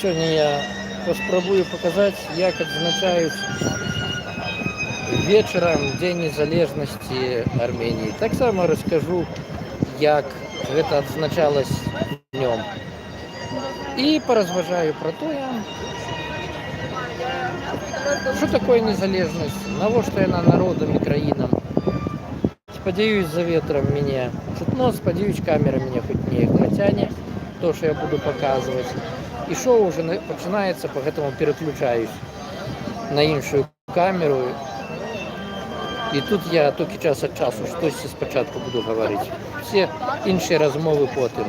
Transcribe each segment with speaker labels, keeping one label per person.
Speaker 1: Сёння я паспрабую паказаць, як адзначаюць вечарам Дзень незалежнасці Арменіі. Таксама раскажу, як гэта адзначалось днём. І паразважаю пра тое, што такое незалежнасць, навошта яна народам і краінам. Спадзяюсь, за ветрам мяне чутно, спадзяюсь, камера мяне хоць неяк нацяне, то, што я буду паказваць. І шоу уже пачынаецца, по гэтаму пераключаюсь на іншую камеру. І тут я толькі час ад часу штосьці спачатку буду гаварыць. Все іншыя размовы потым.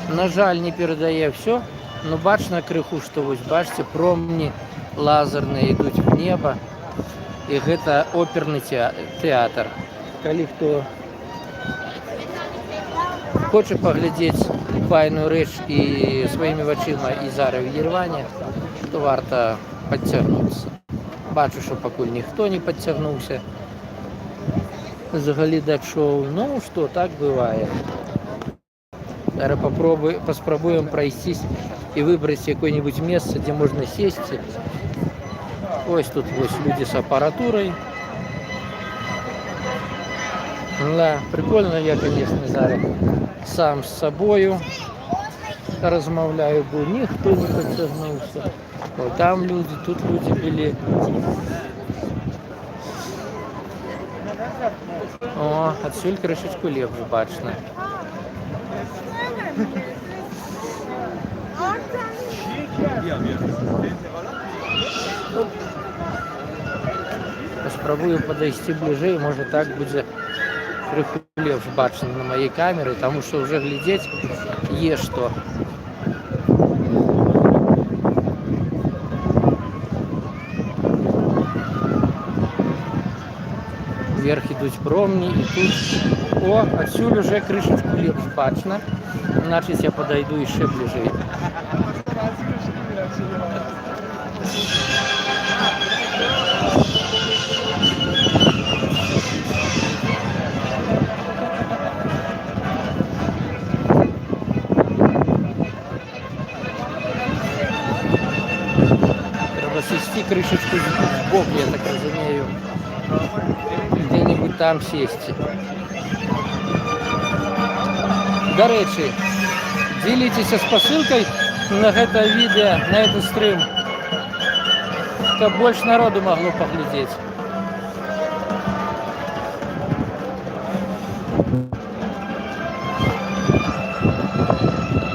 Speaker 1: На жаль, не перадае все, но бачна крыху, што вось бачыце, промні лазерныя ідуць в неба. І гэта оперны тэатр. Калі хто хоча паглядзець файную рэч і сваімі вачыма і зараз в Ереване, то варта падцягнуцца. Бачу, што пакуль ніхто не падцягнуўся з гледачоў. Ну што, так бывае. Зараз паспрабуем прайсцісь і выбраць якое-нибудь месца, дзе можна сесці. Ось тут вось людзі з апаратурай. Да, прикольно, я, конечно, зараз сам з сабою размаўляю, бо ніхто не падцягнуўся. Там людзі, тут людзі былі. О, адсюль крышачку лепш бачна. Паспрабую падысці бліжэй, можа так будзе крыху лепш бачна на маёй камеры, таму што ўжо глядзець є што. Вверх ідуць промні і тут, о, адсюль уже крышачку лепш бачна, значыць я падайду яшчэ бліжэй. Треба сісці крышачку в бок, я так разумею. Где-нибудь там сесть. До речі, дзеліцеся спасылкай на гэта відео, на этот стрим, каб больш народу магло паглядзець.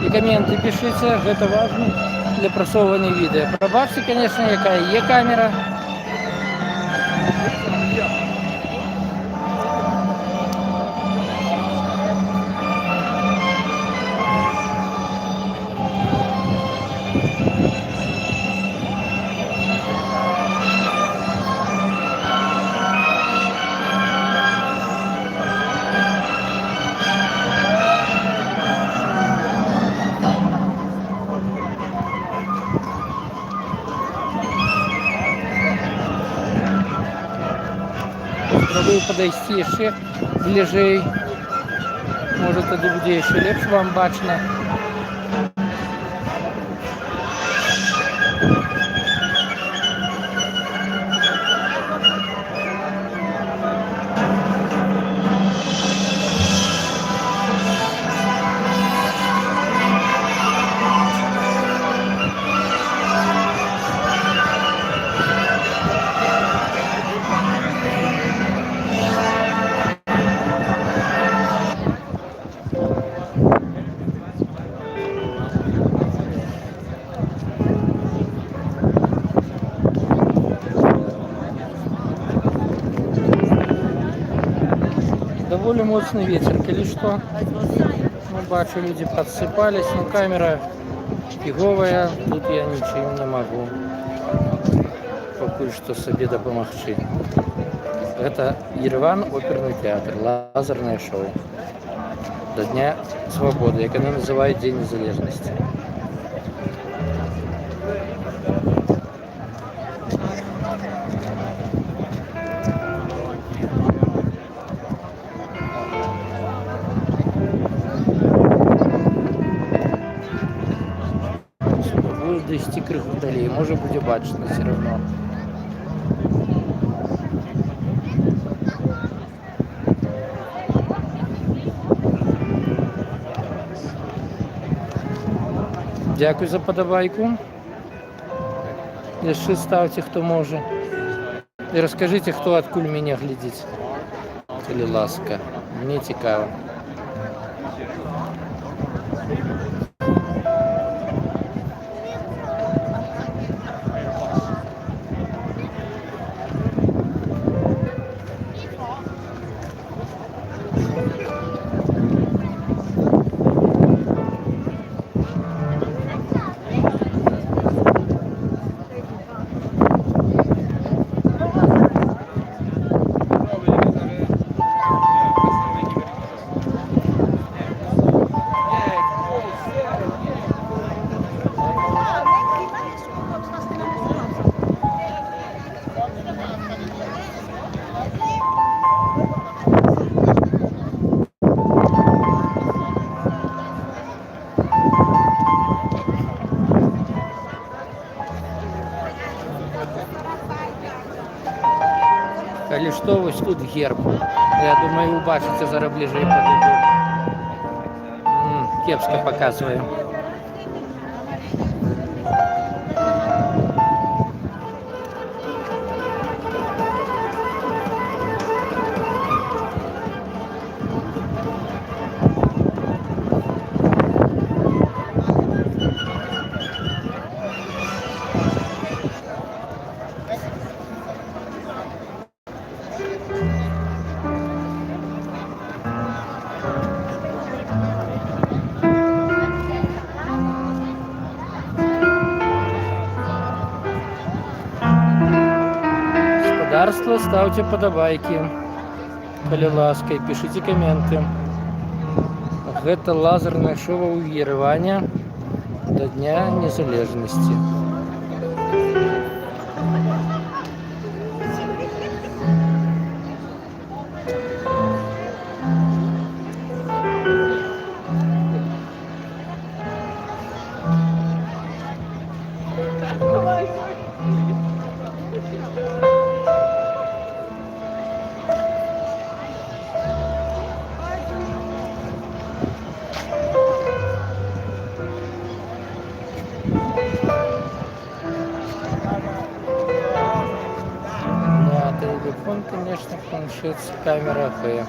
Speaker 1: І каменты пішыце, гэта важна для прасоўвання відэа. Прабачце, конечно, якая є камера. Спробую падайсці яшчэ бліжэй. Можа, тады будзе яшчэ лепш вам бачна. Даволі моцны ветер, калі што. Ну, бачу, людзі падсыпались, но камера фіговая, тут я нічым не магу пакуль што сабе дапамагчы. Гэта Ереван оперны тэатр, лазернае шоу. до Дня Свободи, як вони називають День Незалежності. Буде десь криху вдалі, може буде бачити все одно. Дякую за подобайку. Ще ставте, хто може. І розкажіть, хто откуль мене глядить. Коли ласка. Мені цікаво. Коли що, ось тут герб. Я думаю, убачите, зараз ближе я подойду. Кепсько показує. Ставьте подобайки, коли ласка, і пишите коменти. Это лазерное шоу у Єревані до Дня Незалежності. Телефон, конечно, планшет с камерой Х.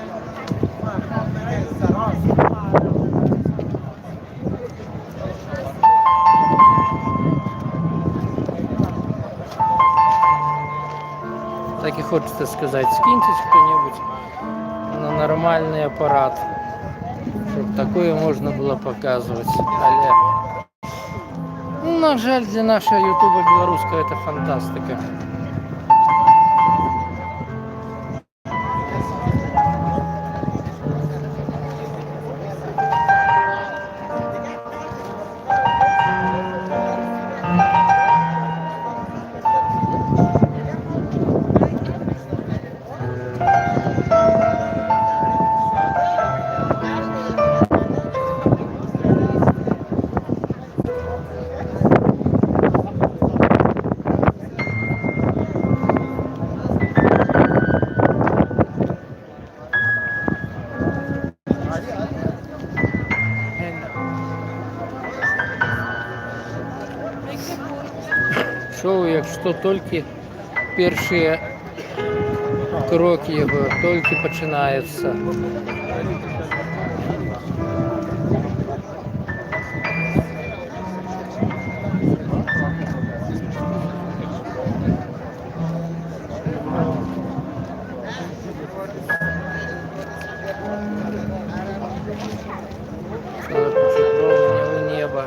Speaker 1: Так и хочется сказать, скиньтесь кто-нибудь на нормальный аппарат, чтобы такое можно было показывать. Але... Ну, на жаль, для нашего ютуба белорусского это фантастика. Шоу, якщо тільки перші кроки його, тільки починаються. У неба.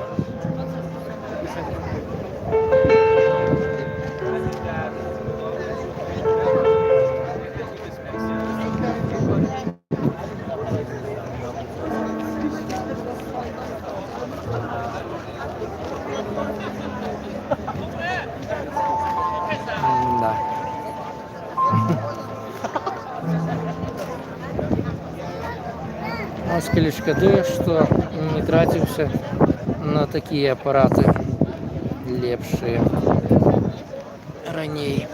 Speaker 1: калі шкады, што не траціўся на такія апараты лепшыя раней.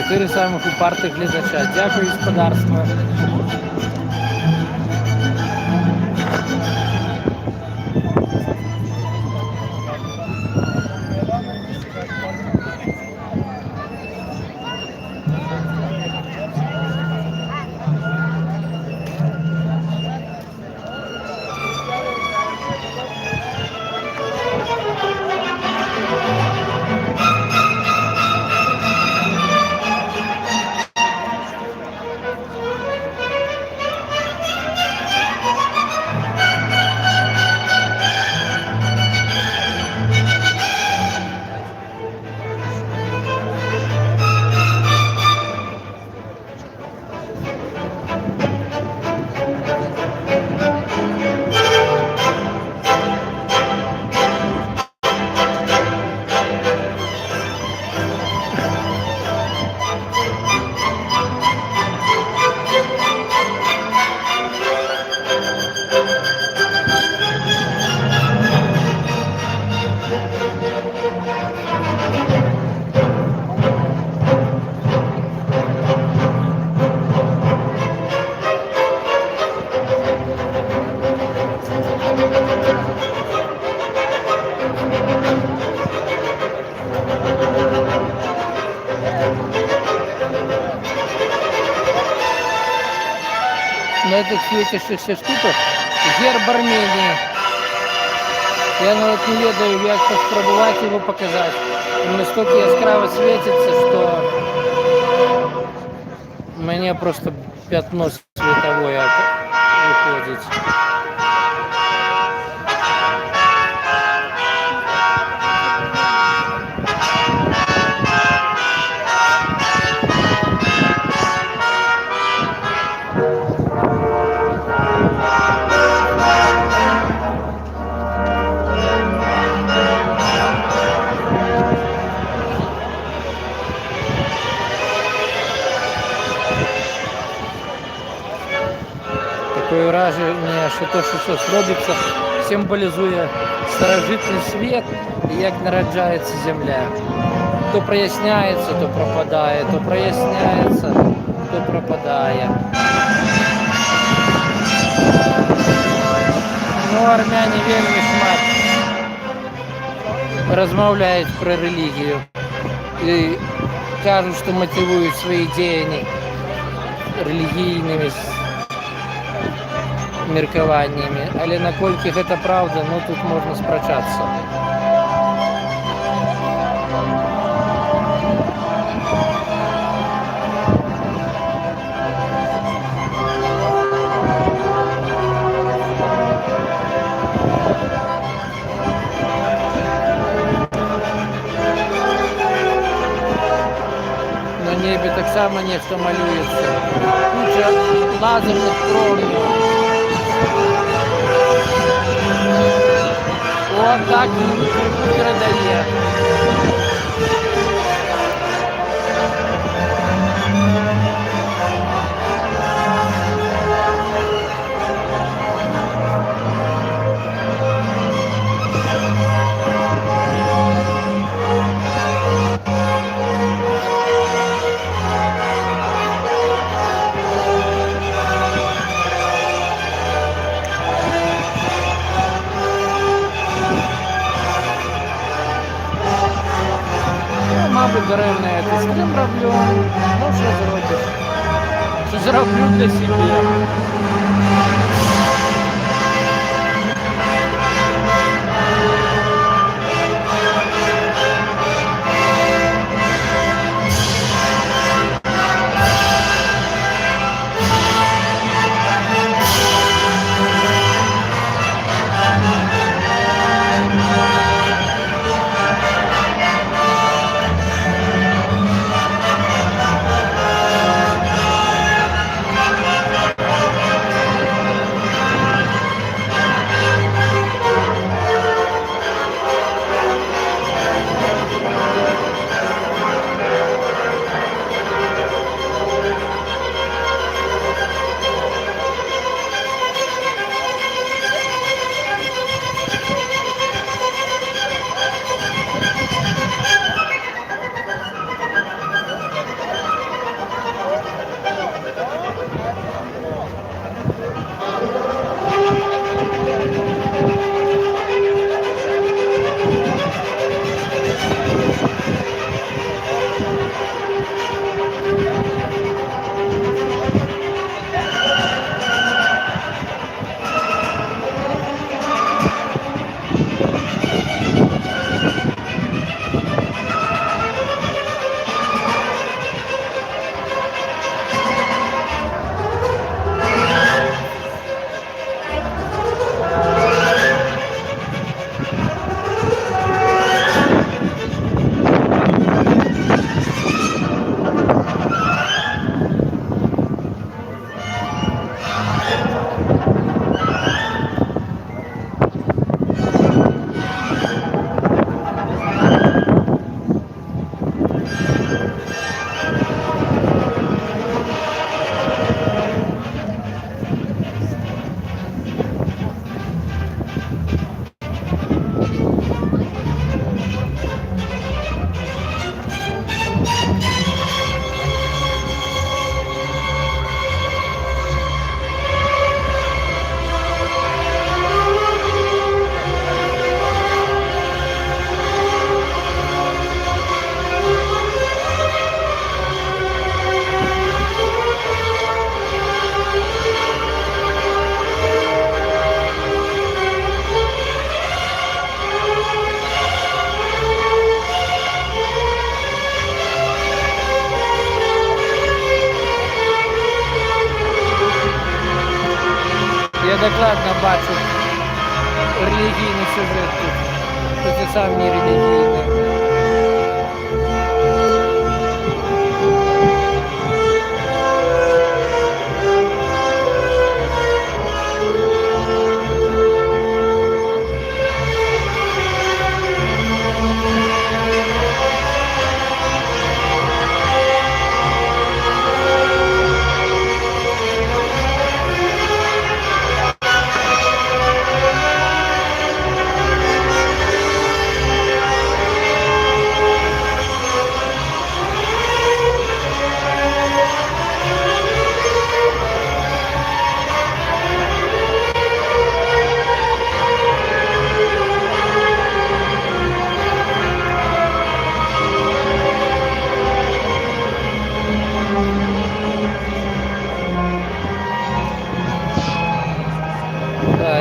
Speaker 1: Чотири самих упартих глядача. Дякую, господарство. На этих светящихся штуках герб Армении. Я навіть не ведаю, як спробувати його показати. Він настільки яскраво світиться, що мені просто пятно световое виходить. Такое враження, що те, що щось робиться, символізує старожитний світ і як народжається земля. То проясняється, то пропадає, то проясняється, то пропадає. Ну, армяне вельми шмат розмовляють про релігію і кажуть, що мотивують свої діяння релігійними міркуваннями, але наколькі гэта правда, ну тут можна спрачатися. На небі так само нечто малюється. Куча лазерних промінів. О, так він передає. Мабуть, даремно я це з ким роблю. Ну, що зробиш? Що зроблю для себе. Я докладно бачу релігійний сюжет тут. Це сам не релігійний.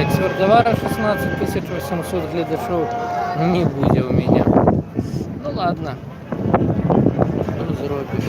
Speaker 1: Экспортовара 16 800 глядачів не буде у меня. Ну ладно, что зробиш.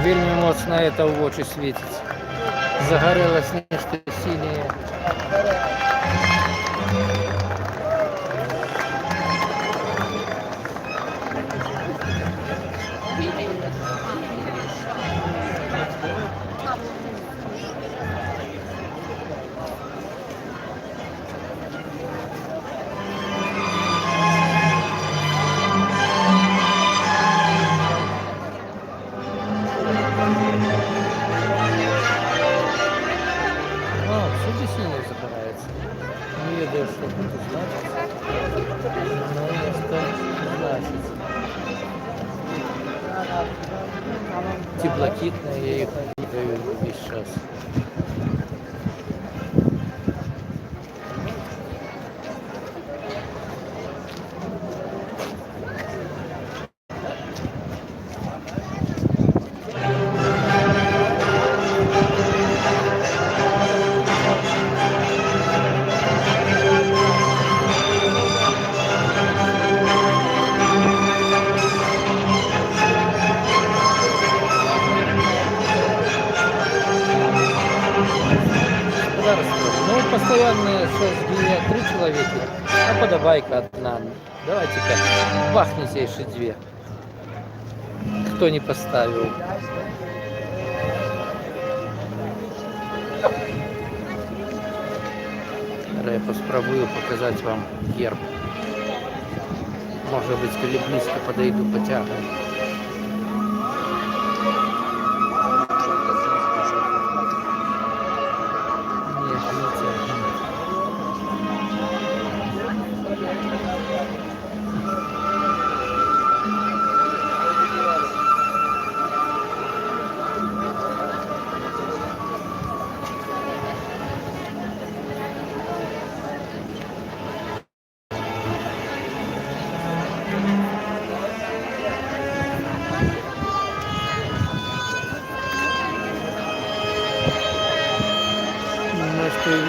Speaker 1: Вельмі моцна это в очі світить. Загорелось нечто синее. Всюди синее загорается. Не ведаю, что это значит. Но это значит. Теплокитные, я их даю весь час. Ну, постоянно сейчас 3 человека, а подобайка одна. Давайте-ка бахните еще 2. Кто не поставил. Я попробую показать вам герб. Может быть, коли близко подойду, потягну.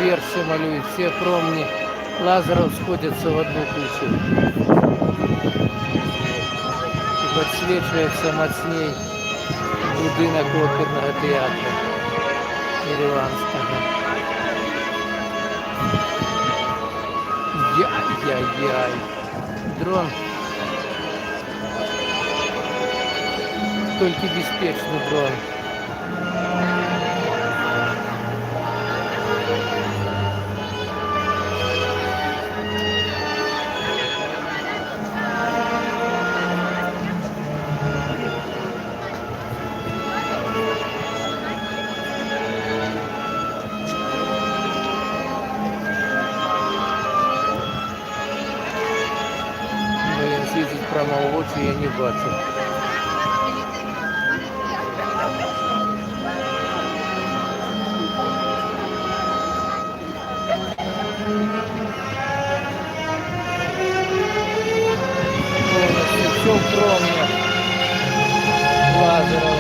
Speaker 1: берцы малюют, все промни лазеров сходятся в одну кучу. И подсвечивается мощней будинок оперного театра Ереванского. Яй-яй-яй. Дрон только беспечный дрон. Він світить прямо в очі, я не бачу. Полностью все в промнях лазеров.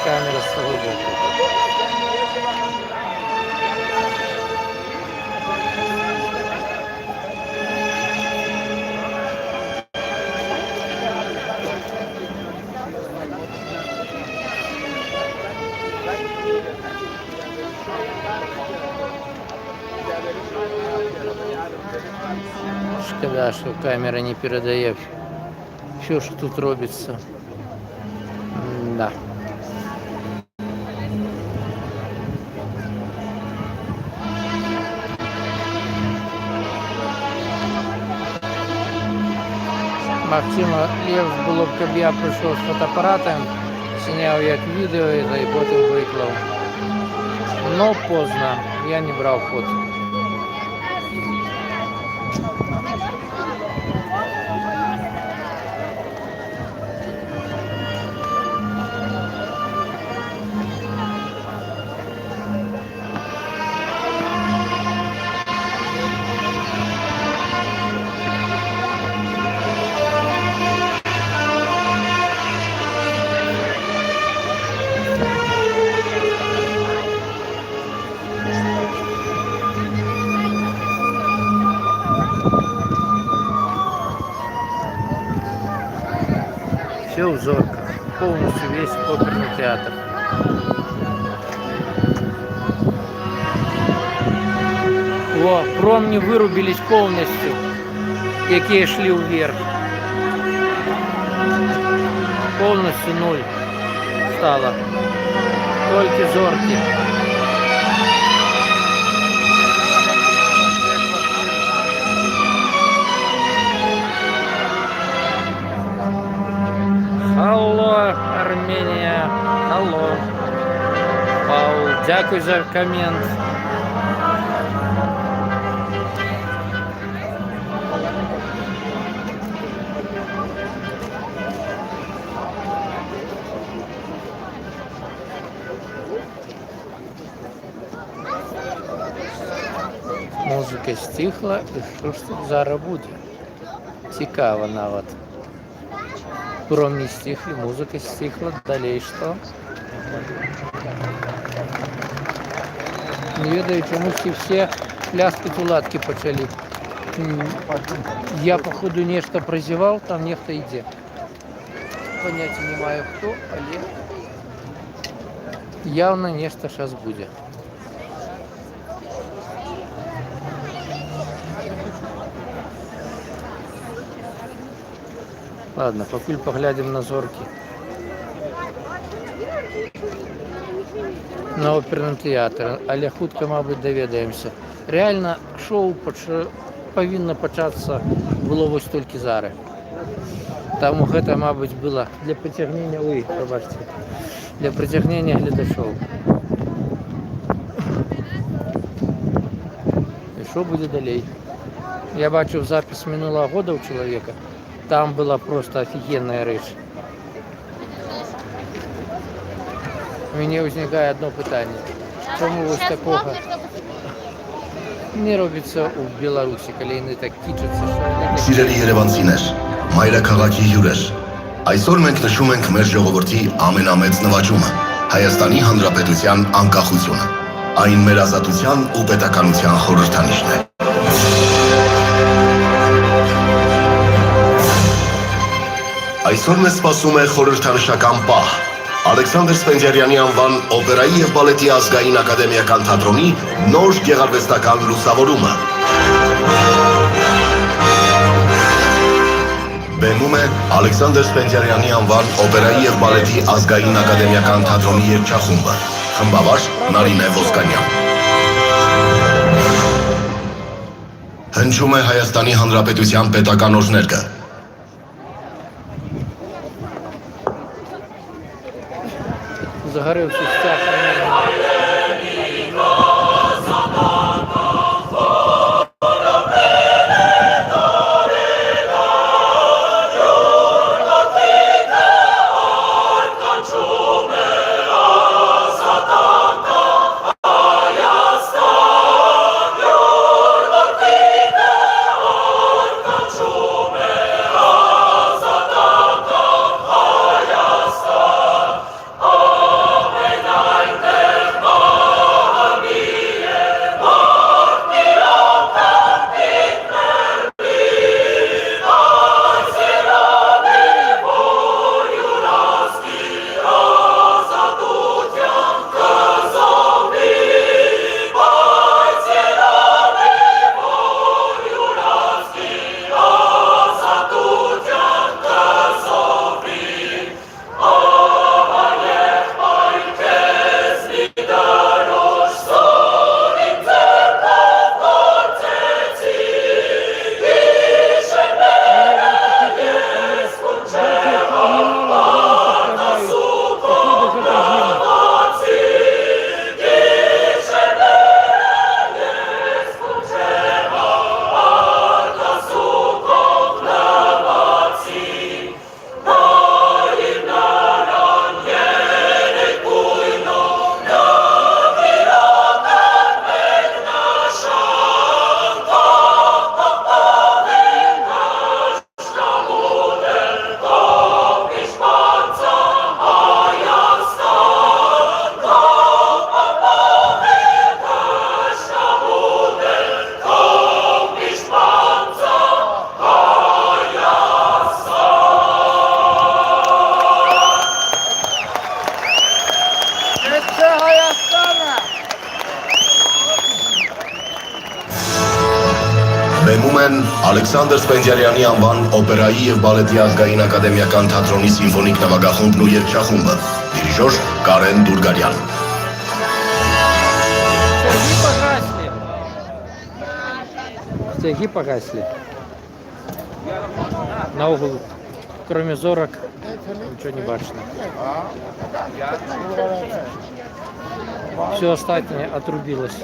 Speaker 1: Камера с того боку. Шкода, що камера не передає все, що тут робиться. Да. Максима Лев було б, щоб я прийшов з фотоапаратом, зняв як відео і потім виклав. Но поздно, я не брав фото. Все в зорках, полностью весь оперный театр. О, промни вырубились полностью, які шли вверх. Полностью ноль стало. Только зорки. Алло, Армения, алло. Паул, дякую за комент. Музика стихла, і що ж тут зараз буде? Цікаво навіть. Промни стихли, музыка стихла, далее что? Не ведаю, чому всі пляскати у ладки почали. Я, походу, нечто прозевал, там нехто йде. Понятия не маю хто, але явно нечто зараз буде. Ладно, покуль поглядим на зорки. На оперний театр, але хутка, мабуть, довідаємося. Реально, шоу повинно початися було ось тільки зараз. Тому гэта, мабуть, было для притягнення, пробачте, для притягнення глядачів. І що буде далі? Я бачив запис минулого года у чоловіка. Там була просто офігенна річ. У мене виникає одно питання. Чому ось такого не робиться у Білорусі, коли вони так кічаться, що вони...
Speaker 2: Սիրելի երևանցիներ, մայրաքաղաքի հյուրեր, այսօր մենք նշում ենք մեր ժողովրդի ամենամեծ նվաճումը, Հայաստանի Հանրապետության անկախությունը, այն մեր ազատության ու պետականության խորհրդանիշն է։ Այսօր մեզ սպասում է խորհրդանշական պահ, Ալեքսանդր Սպենդիարյանի անվան օպերայի և բալետի ազգային ակադեմիական թատրոնի նոր գեղարվեստական լուսավորումը։ Բեմում է Ալեքսանդր Սպենդիարյանի անվան օպերայի և բալետի ազգային ակադեմիական թատրոնի երգչախումբը, խմբավար Նարինե Ոսկանյան։ Հնչում է Հայաստանի Հանրապետության պետական օրհներգը։
Speaker 1: Загоревся стяг.
Speaker 2: Բեմում են Ալեքսանդր Սպենդիարյանի անվան օպերայի և բալետի ազգային ակադեմիական թատրոնի սիմֆոնիկ նվագախումբն ու երգչախումբը, դիրիժոր Կարեն Դուրգարյան։
Speaker 1: Стяги погасли. На углу. Кроме зорок ничего не бачно. Все остальное отрубилось.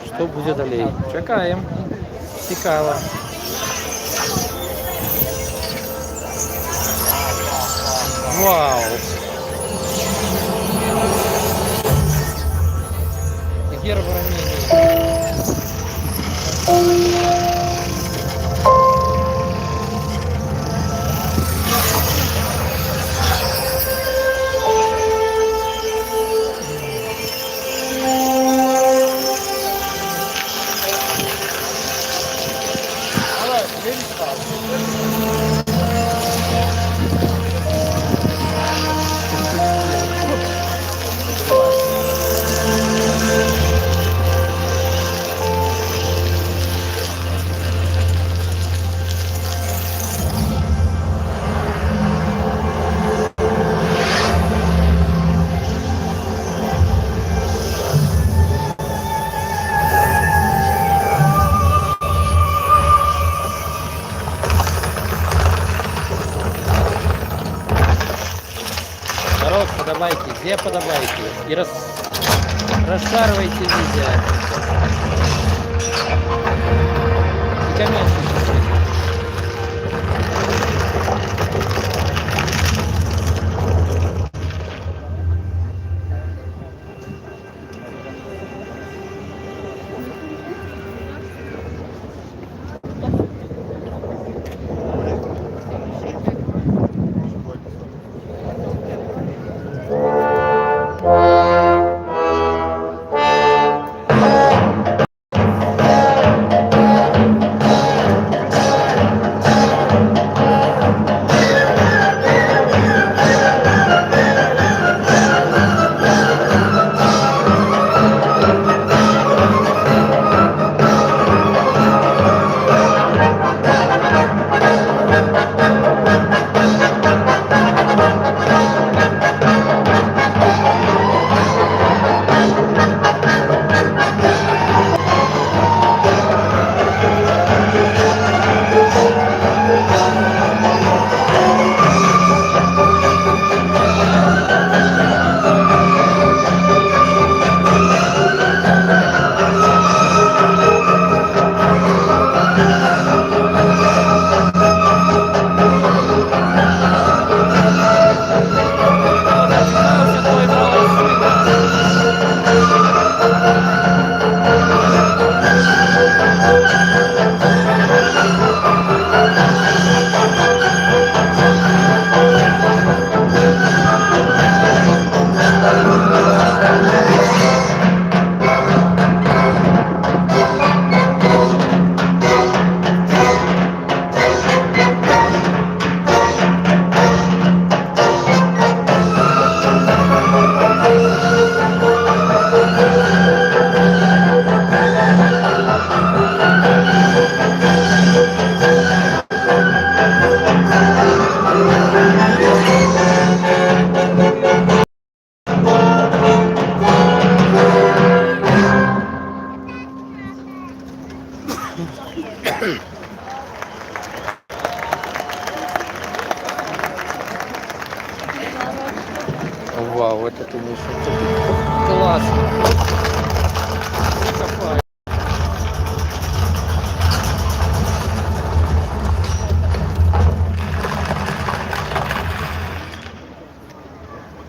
Speaker 1: Что будет далее? Чекаем. Цікаво. Вау! Герб Армении. где подобаете. И расшарывайте видео. И комменты пишите. Вау, это, конечно, классно. Закопай.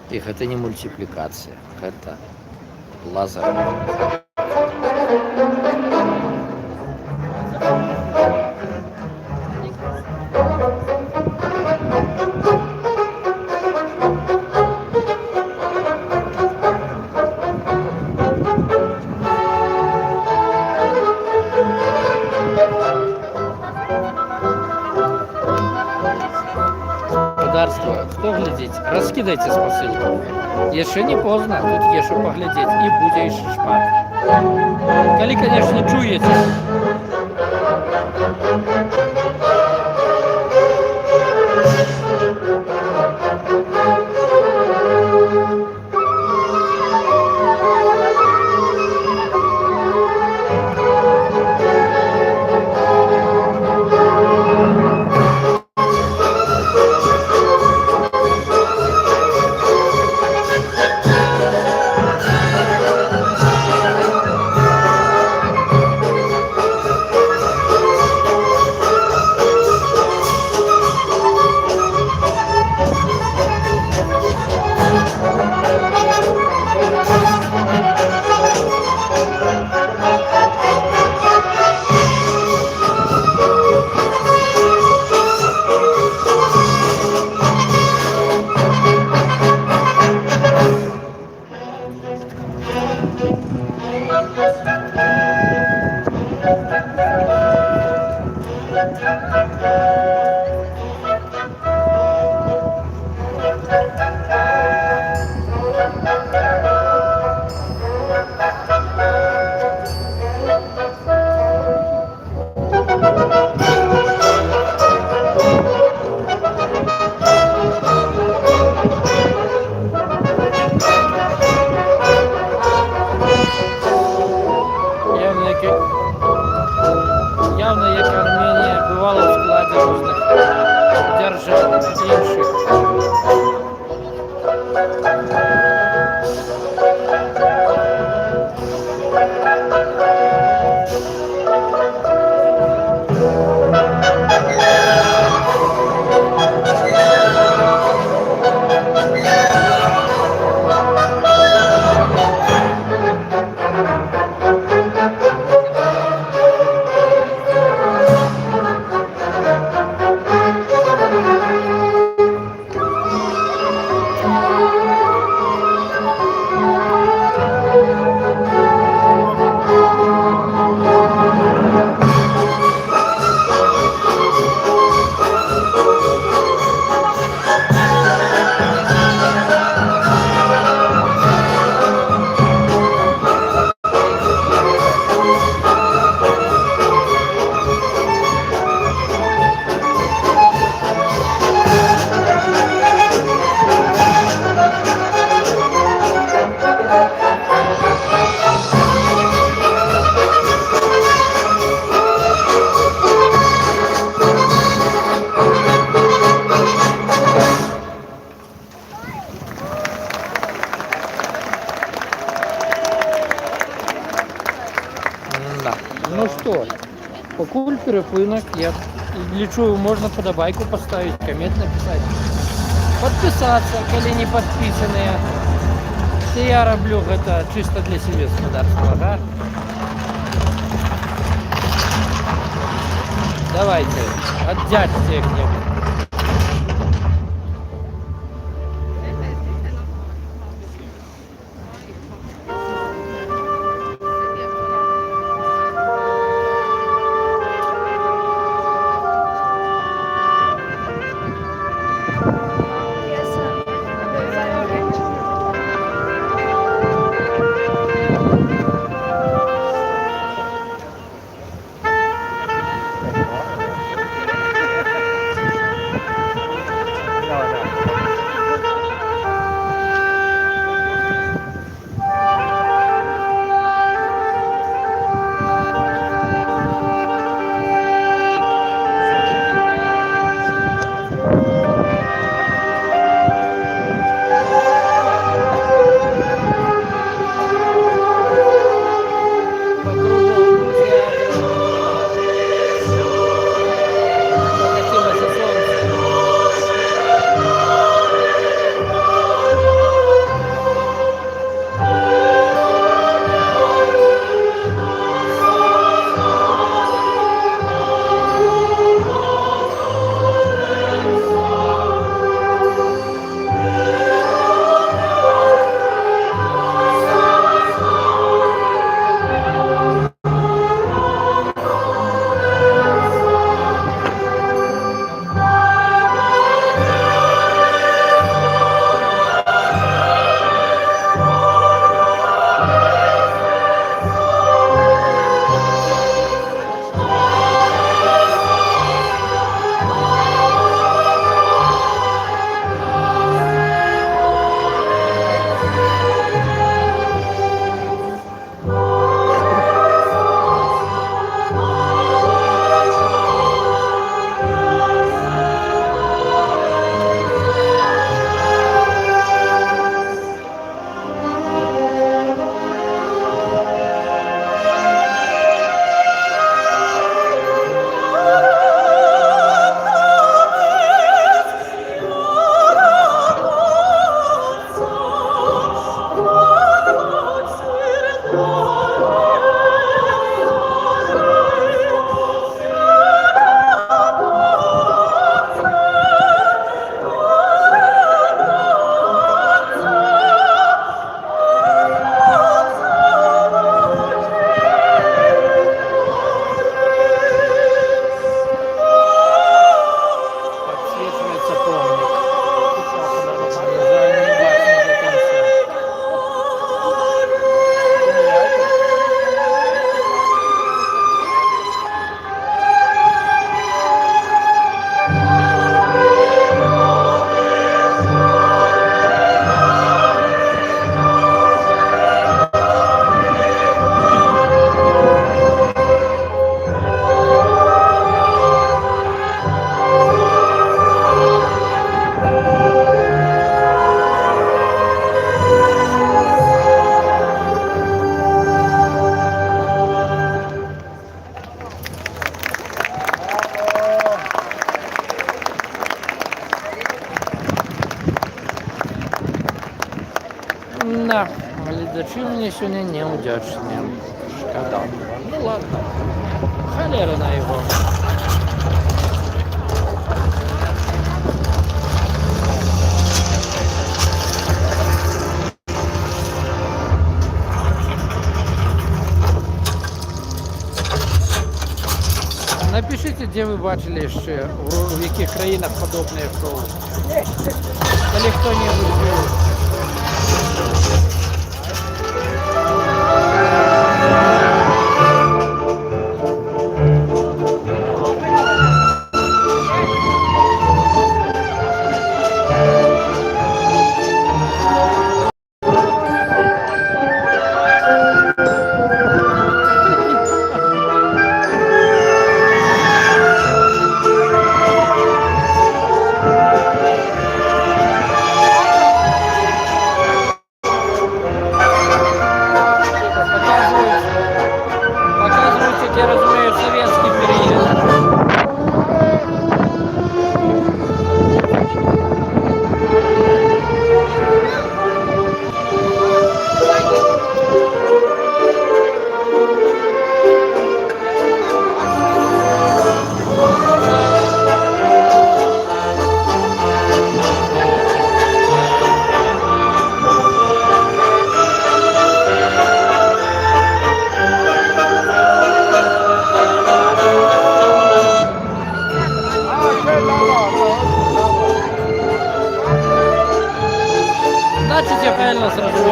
Speaker 1: Их это не мультипликация, это лазер. Господарство, хто глядіть, розкидайте посилку. Є ще не поздно, тут є що поглядеть і буде ще шмат. Коли, конечно, чуєте. Ну что, покуль перепынок, я лечу, можно подобайку поставить, коммент написать. Подписаться, коли не подписанные. Це я роблю это чисто для себя господарства, да? Давайте, отдячьте где-нибудь. Да, глядачі мені сьогодні неудячні. Шкода. Ну ладно. Холера на його. Напишите, де ви бачили ще, в яких країнах подобне шоу. Коли хто-небудь був.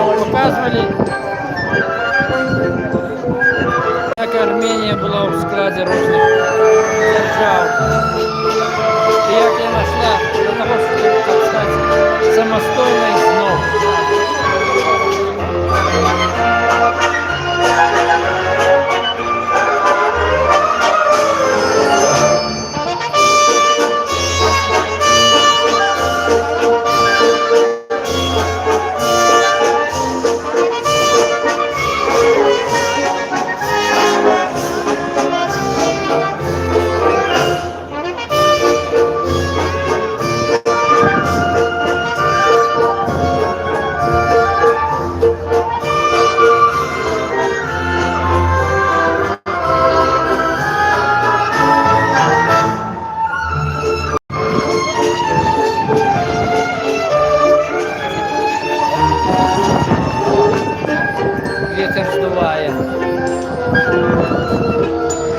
Speaker 1: показывали, как Армения была в складе різних держав. І як я знайшла для того, щоб стати самостійною знову.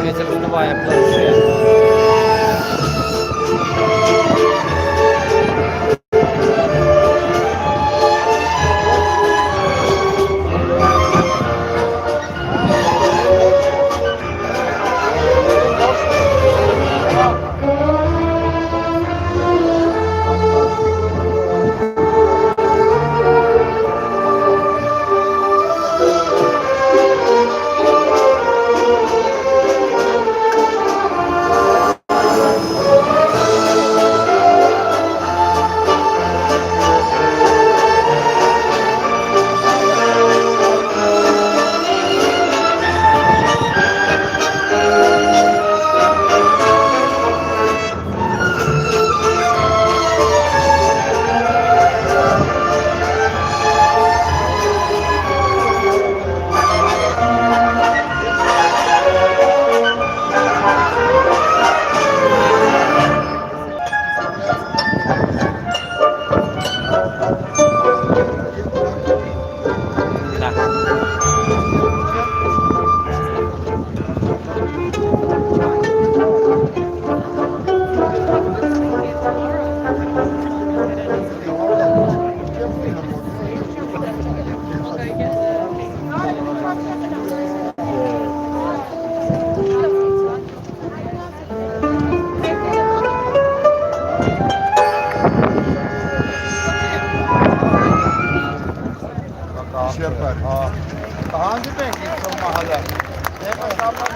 Speaker 1: Ветер сдуває планшет.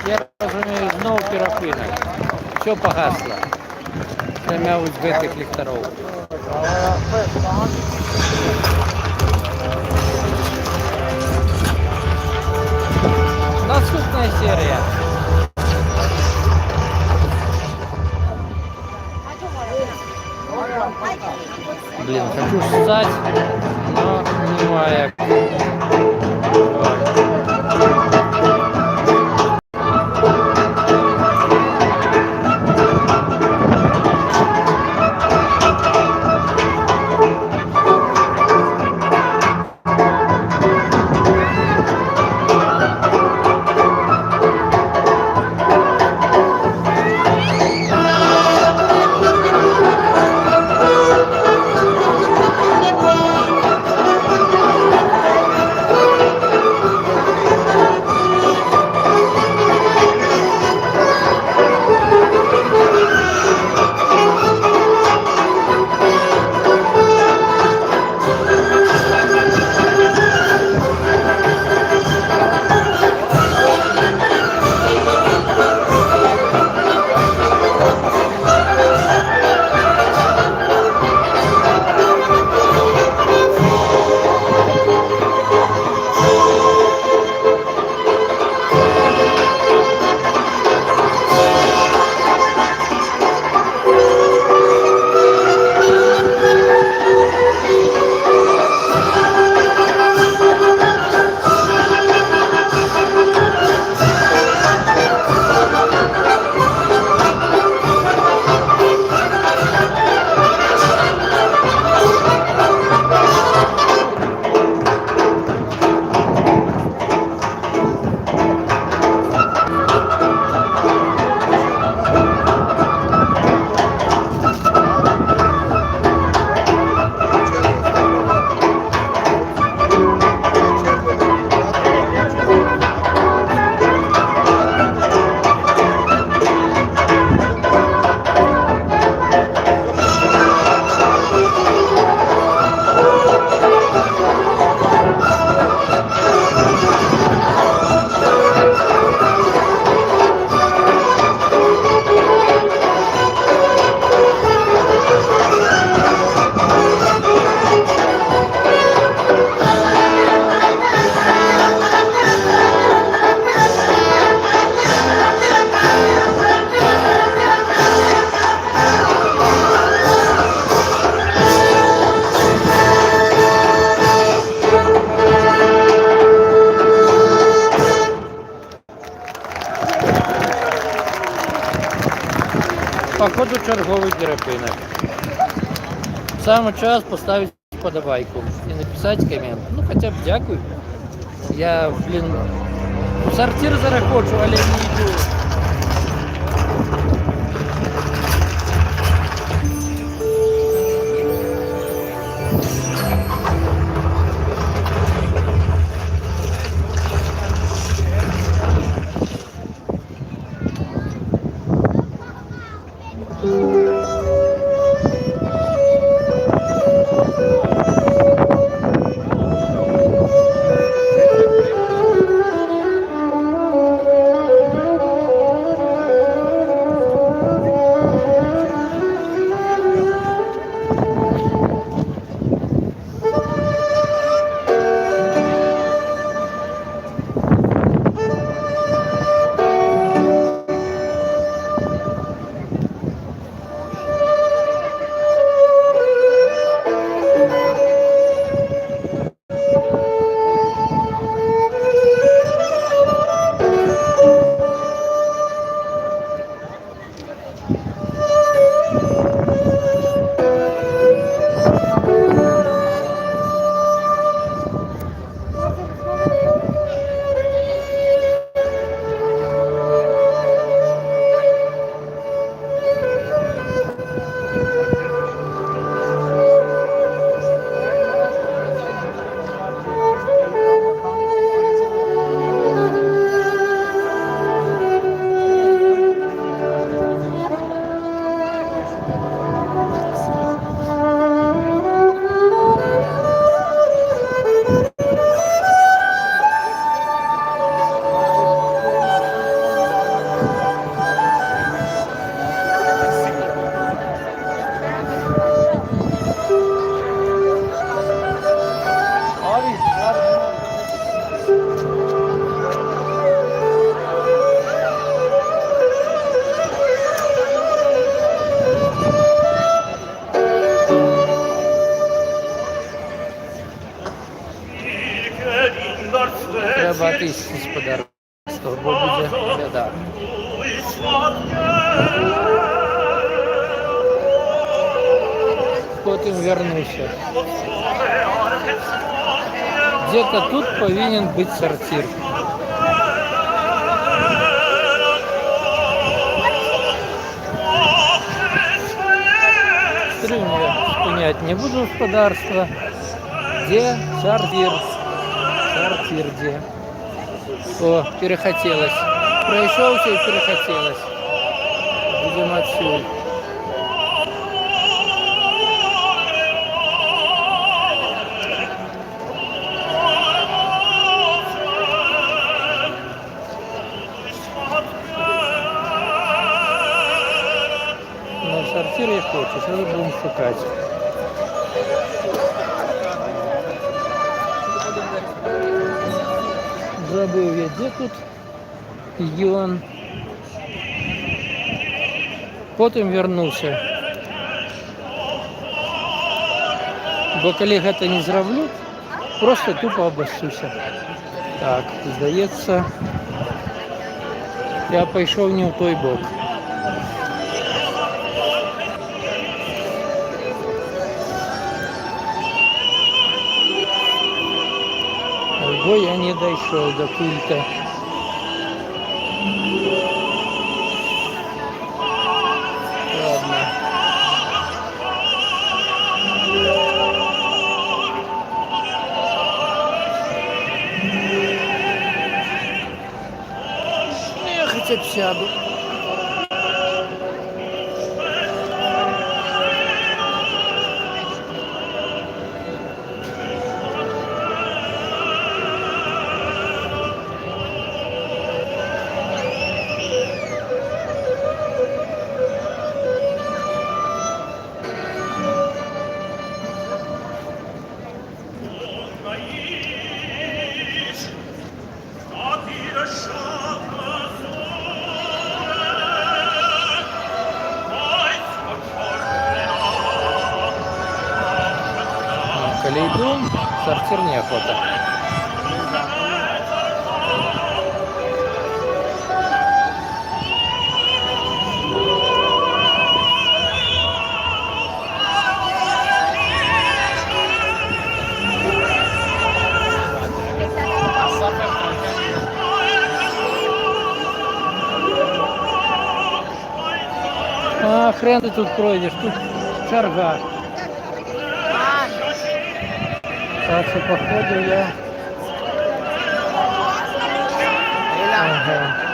Speaker 1: Я розумію, знову пірафина. Що погасло? Сем'я узбеких ліхтарів. Наступна серія. Блин, хочу ссать, но не понимаю. походу черговий перепинок. Саме час поставити вподобайку і написати комент. Ну хоча б дякую. Я, в сортир зараз хочу, але не йду. Треба тисячі з подарунків, бо буде біда. Потім вернуся. Где-то тут повинен быть сортир. Понять не буду господарства. Где сортир? Сортир где? О, перехотелось. Прошелся и перехотелось. Будем отсюда. На сортир я хочу, сейчас будем шукать. Забыл я, где тут регион. Потім вернувся. Бо коли гэта не зроблю, просто тупо обоссуся. Так, здається, я пішов не в той бок. Бо я не дійшов до культа. Ладно. Я хотя бы сяду. Коли иду, сортир неохота. хрен ти тут пройдеш, тут чарга. Так що, походу, я... Ага.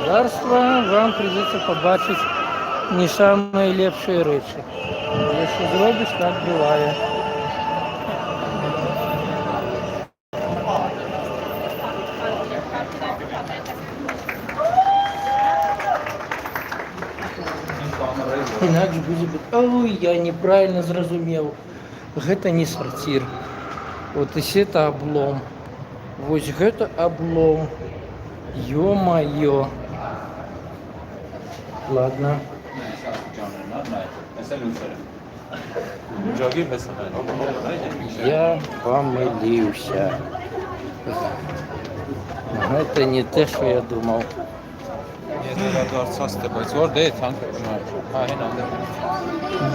Speaker 1: Господарство, вам придется побачить не самые лепшие речи. Если зробишь, так бывает. Інакше будзе быць. Ой, я неправильно зразумеў. Гэта не сарцір. Вот і это облом. Вось гэта облом. Ё-моё. Ладно. Я помилився. Гэта не те, що я думав.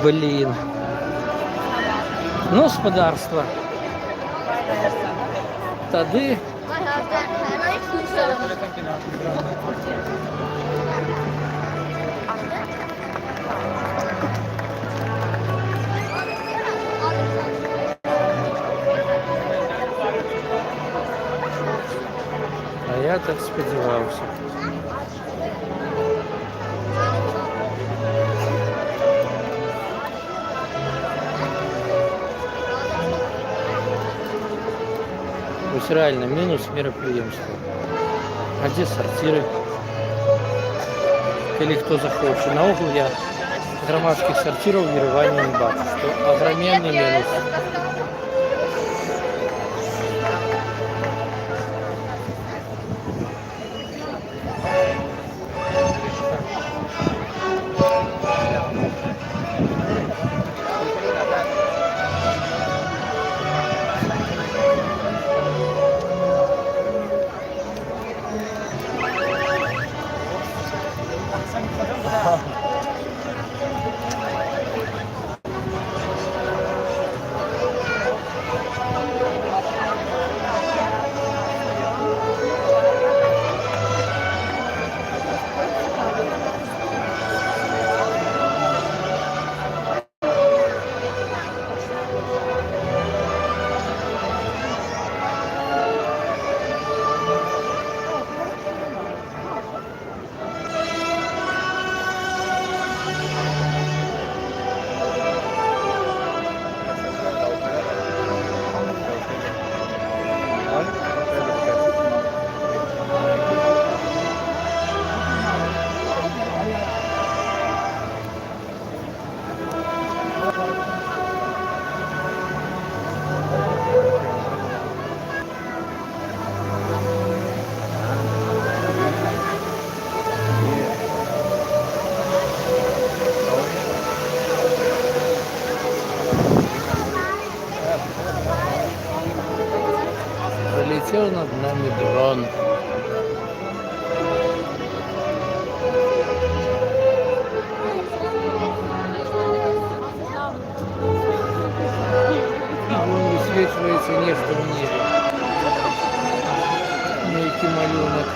Speaker 1: Блін. Ну, господарство. Тады а я так сподівався. Ось реально мінус мероприємства. А де сортири? Коли хто захоче. Наогул я громадських сортирів в Єревані не бачу, що огроменний мінус. Пролетел над нами дрон. Вон высвечивается нечто в небе. Некий малюнок.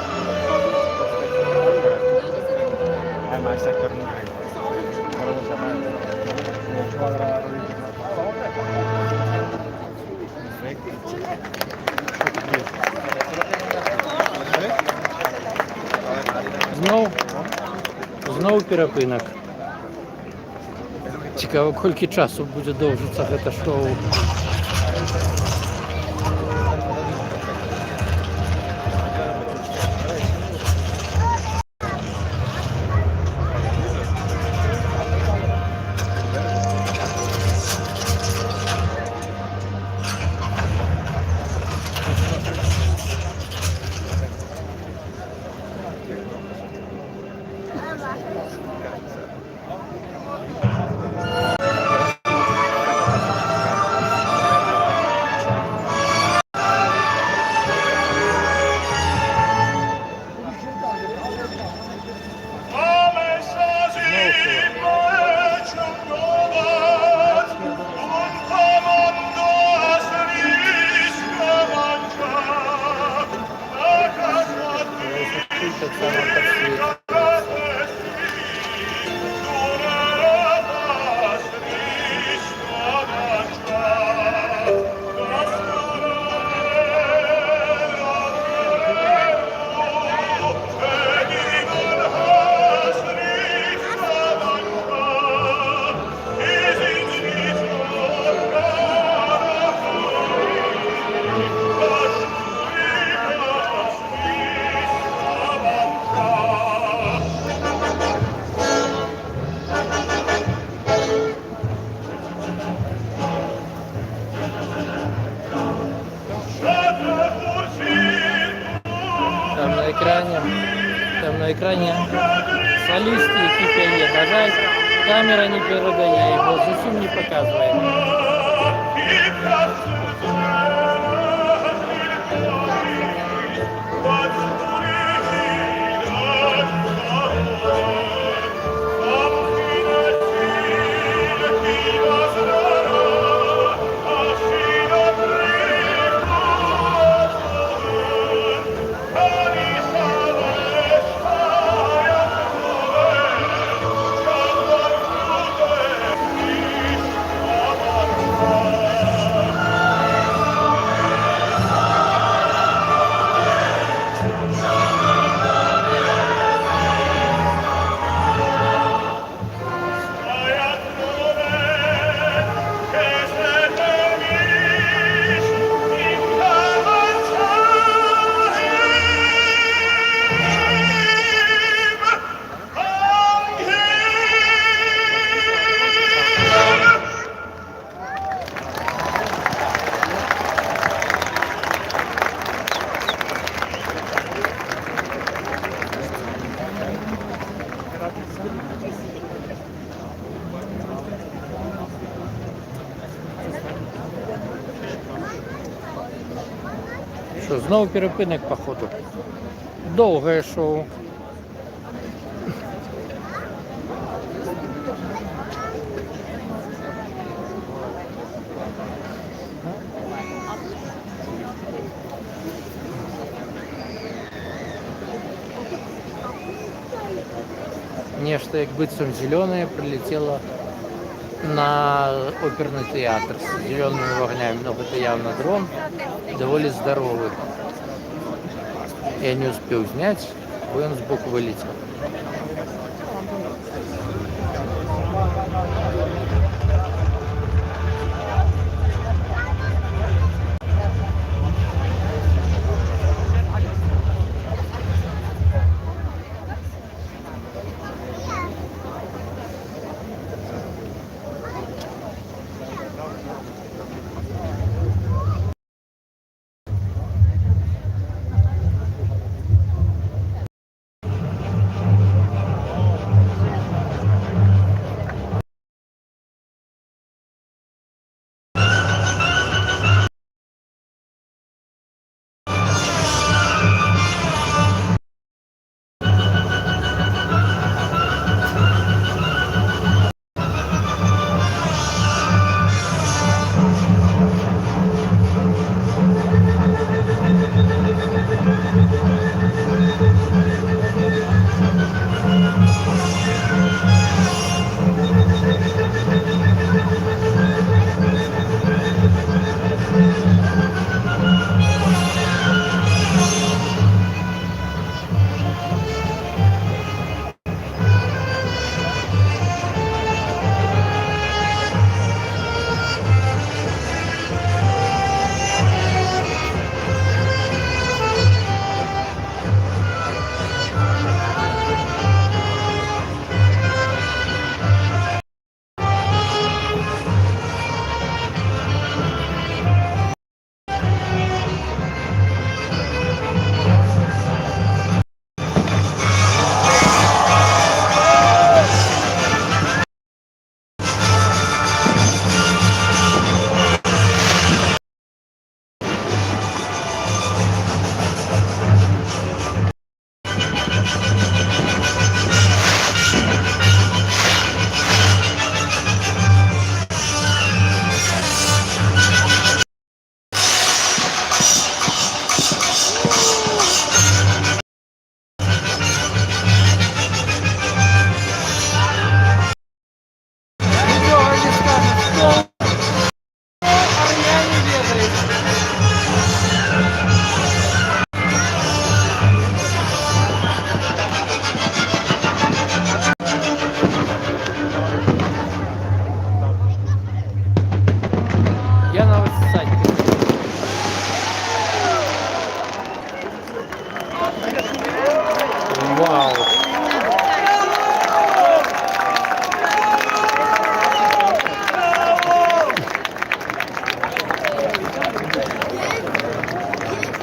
Speaker 1: Знову перепинок. Цікаво, скільки часу буде довжитися це шоу. екрані. Там на екрані солісти, які п'є. На жаль, камера не передає його, зовсім не показує. Що, знову перепинок, походу. Довге шоу. Нечто, як бицом зеленое, прилетело на оперный театр с зелеными вогнями. Но это явно дрон, довольно здоровый. Я не успел снять, и он сбоку вылетел.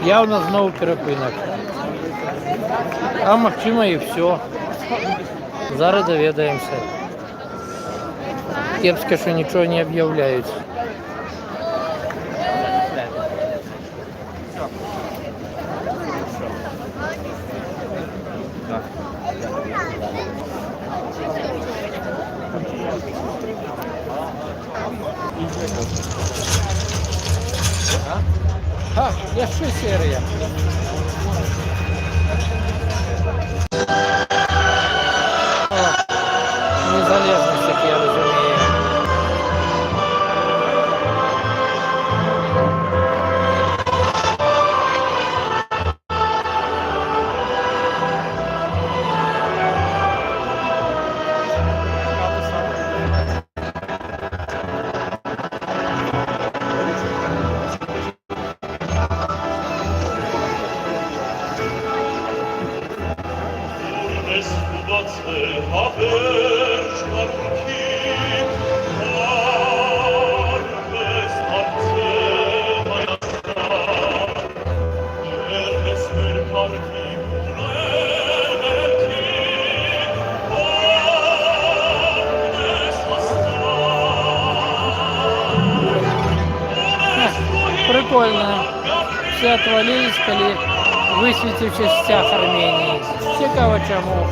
Speaker 1: Явно знову перепинок. А магчыма і все. Зараз даведаемся. Кепска, що нічого не об'являють. А, яшчэ серыя. Незалежность, як я разумею. Прикольно. Все отвалились, коли висвітився стяг Арменії. Цікаво чому.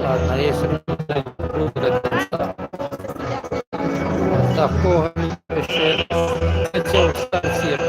Speaker 1: Ладно, если будет такого ще хотел штатир.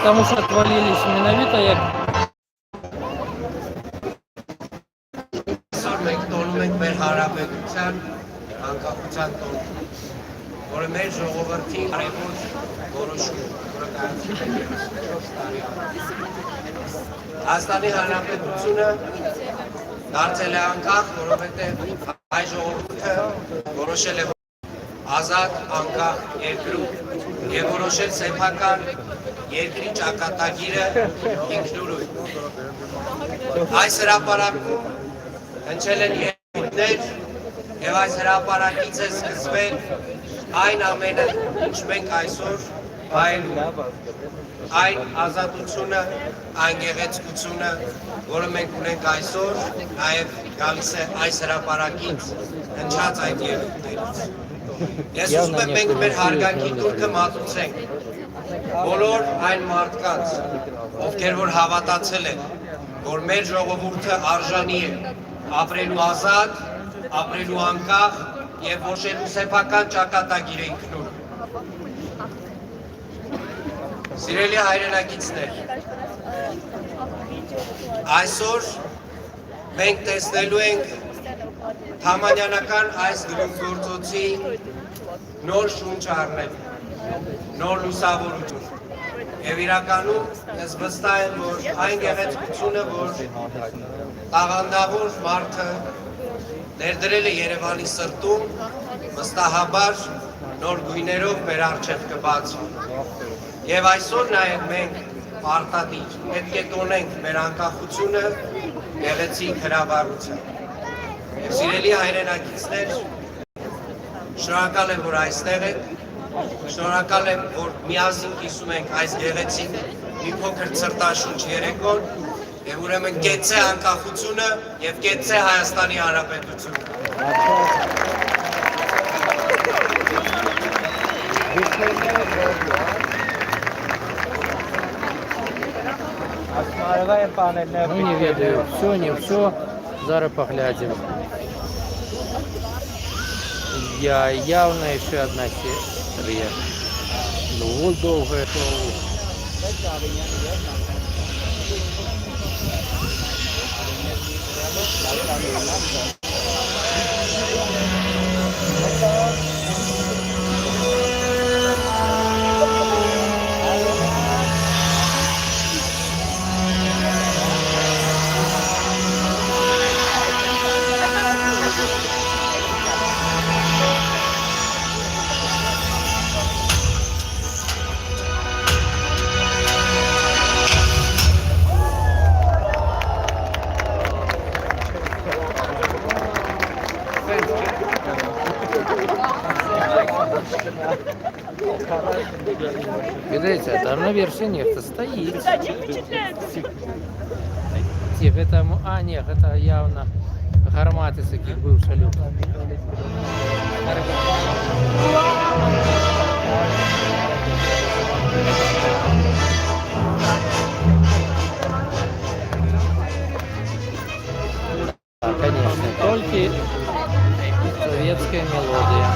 Speaker 1: Потому что отвалились менавіта як
Speaker 3: Այսօր մենք տոնում ենք մեր հարաբերության անկախության տոն, որը մեր ժողովրդի կարևոր որոշում կայացել է 4 տարի առաջ։ Հայաստանի Հանրապետությունը դարձել է անկախ, որովհետև հայ ժողովուրդը որոշել է ազատ անկախ երկրում եւ որոշել սեփական երկրի ճակատագիրը ինքնուրույն։ Այս հրապարակում հնչել են երգեր եւ այս հրապարակից է սկսվել այն ամենը, ինչ մենք այսօր վայելում, այն ազատությունը, այն գեղեցկությունը, որը մենք ունենք այսօր, նաեւ գալիս է այս հրապարակից հնչած այդ երգերից։ Ես ուզում եմ մենք մեր հարգանքի տուրքը մատուցենք բոլոր այն մարդկանց, ովքեր որ հավատացել են, որ մեր ժողովուրդը արժանի է ապրելու ազատ, ապրելու անկախ եւ որոշելու սեփական ճակատագիր ինքնուրույն։ Սիրելի հայրենակիցներ, այսօր մենք տեսնելու ենք Թամանյանական այս գրունգործոցի նոր շունչ առնել, նոր լուսավորություն եւ իրականում ես վստահ եմ, որ այն գեղեցկությունը, որ տաղանդավոր մարդը ներդրել է Երևանի սրտում, վստահաբար նոր գույներով մեր առջև կբացվի։ Եվ այսօր նաեւ մենք պարտադիր պետք է տոնենք մեր անկախությունը գեղեցիկ հրավառությամբ։ Սիրելի հայրենակիցներ, շնորհակալ եմ, որ այստեղ եք Շնորհակալ եմ, որ միասին կիսում ենք այս գեղեցիկ մի փոքր ցրտաշունչ երեկոն, եւ ուրեմն կեցե անկախությունը եւ կեցե Հայաստանի Հանրապետությունը։
Speaker 1: Ну, не ведаю, все, не все. Зараз поглядим. Явно еще одна серия. Ну, вот долгое шоу. Видите, там на вершине кто стоит. Тихо, это... А, нет, это явно гарматы с яких был салют. Да, конечно, только советская мелодия.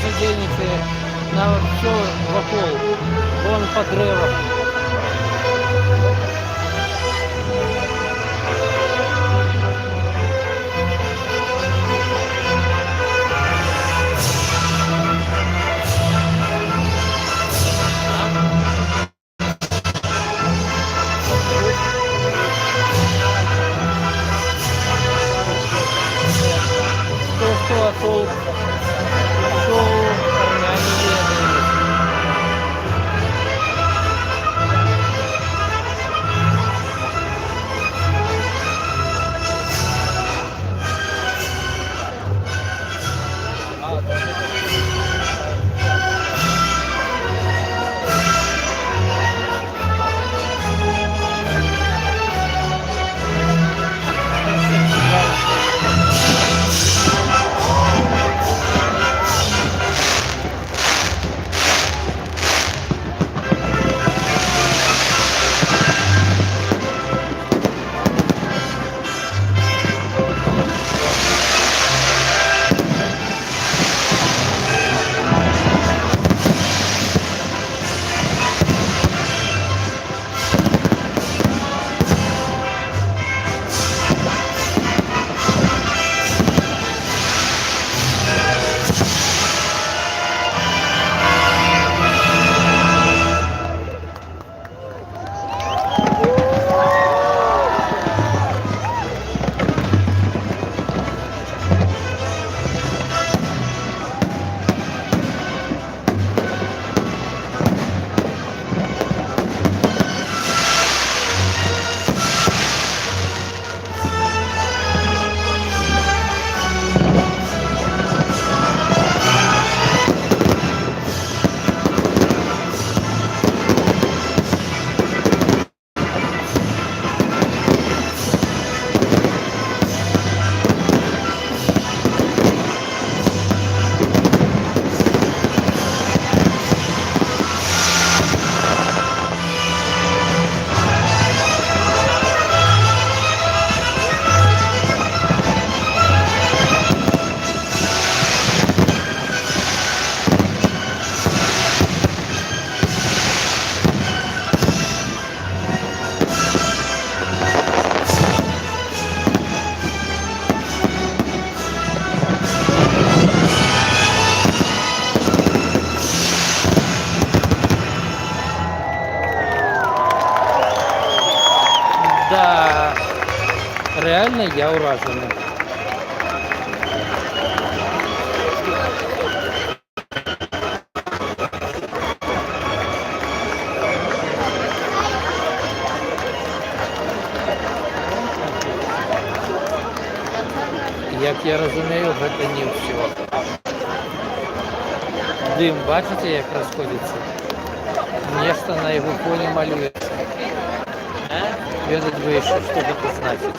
Speaker 1: Задельницы на все вокруг, вон подрывов. Что, толк? я уражений. Як я розумію, це не все. Дим, бачите, як розходиться? Нечто на його фоні малюється. Ведать бы еще, что это значит.